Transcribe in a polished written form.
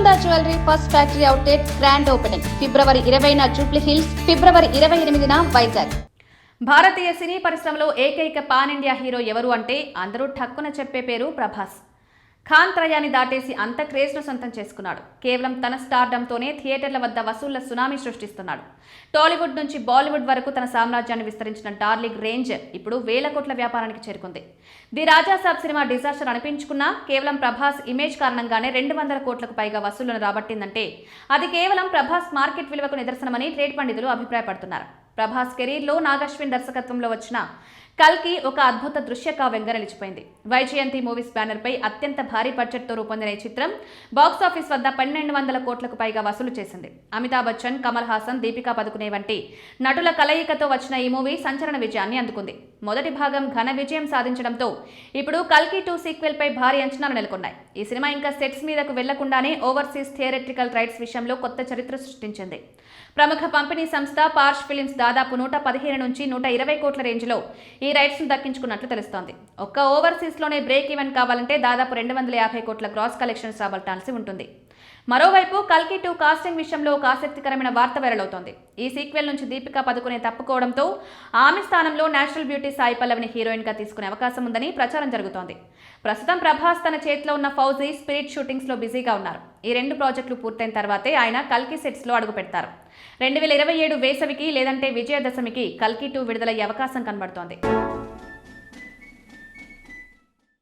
Arora jewellery first factory outlet grand opening February 20న Jubilee Hills, February 28న వైజాగ్. భారతీయ సినీ పరిశ్రమలో ఏకైక పాన్ ఇండియా హీరో ఎవరు అంటే అందరూ ఠక్కున చెప్పే పేరు ప్రభాస్. ఖాన్ త్రయాన్ని దాటేసి అంత క్రేజ్ను సొంతం చేసుకున్నాడు. కేవలం తన స్టార్డంతోనే థియేటర్ల వద్ద వసూళ్ల సునామీ సృష్టిస్తున్నాడు. టాలీవుడ్ నుంచి బాలీవుడ్ వరకు తన సామ్రాజ్యాన్ని విస్తరించిన డార్లింగ్ రేంజ్ ఇప్పుడు వేల కోట్ల వ్యాపారానికి చేరుకుంది. ది రాజా సాబ్ సినిమా డిజాస్టర్ అనిపించుకున్నా కేవలం ప్రభాస్ ఇమేజ్ కారణంగానే 200 కోట్లకు పైగా వసూళ్లను రాబట్టిందంటే అది కేవలం ప్రభాస్ మార్కెట్ విలువకు నిదర్శనమని ట్రేడ్ పండితులు అభిప్రాయపడుతున్నారు. ప్రభాస్ కెరీర్లో నాగశ్విన్ దర్శకత్వంలో వచ్చిన కల్కి ఒక అద్భుత దృశ్య కావ్యంగా నిలిచిపోయింది. వైజయంతి మూవీస్ బ్యానర్ పై అత్యంత భారీ బడ్జెట్తో రూపొందిన ఈ చిత్రం బాక్సాఫీస్ వద్ద 1200 కోట్లకు పైగా వసూలు చేసింది. అమితాబ్ బచ్చన్, కమల్ హాసన్, దీపికా పదుకునే వంటి నటుల కలయికతో వచ్చిన ఈ మూవీ సంచలన విజయాన్ని అందుకుంది. మొదటి భాగం ఘన విజయం సాధించడంతో ఇప్పుడు కల్కి 2 సీక్వెల్ పై భారీ అంచనాలు నెలకొన్నాయి. ఈ సినిమా ఇంకా సెట్స్ మీదకు వెళ్లకుండానే ఓవర్సీస్ థియేట్రికల్ రైట్స్ విషయంలో కొత్త చరిత్ర సృష్టించింది. ప్రముఖ పంపిణీ సంస్థ పార్ష్ ఫిలిమ్స్ దాదాపు 115 నుంచి 120 కోట్ల రేంజ్లో ఈ రైట్స్ ను దక్కించుకున్నట్లు తెలుస్తోంది. ఒక్క ఓవర్సీస్ లోనే బ్రేక్ ఈవెన్ కావాలంటే దాదాపు 250 కోట్ల గ్రాస్ కలెక్షన్స్ రాబట్టాల్సి ఉంటుంది. మరోవైపు కల్కి 2 కాస్టింగ్ విషయంలో ఒక ఆసక్తికరమైన వార్త వైరలవుతోంది. ఈ సీక్వెల్ నుంచి దీపికా పదుకునే తప్పుకోవడంతో ఆమె స్థానంలో నేచురల్ బ్యూటీ సాయి పల్లవిని హీరోయిన్ గా తీసుకునే అవకాశం ఉందని ప్రచారం జరుగుతోంది. ప్రస్తుతం ప్రభాస్ తన చేతిలో ఉన్న ఫౌజీ, స్పిరిట్ షూటింగ్స్ లో బిజీగా ఉన్నారు. ఈ 2 ప్రాజెక్టులు పూర్తయిన తర్వాతే ఆయన కల్కి సెట్స్ లో అడుగు పెడతారు. 2027 వేసవికి లేదంటే విజయదశమికి కల్కి 2 విడుదలయ్యే అవకాశం కనబడుతోంది.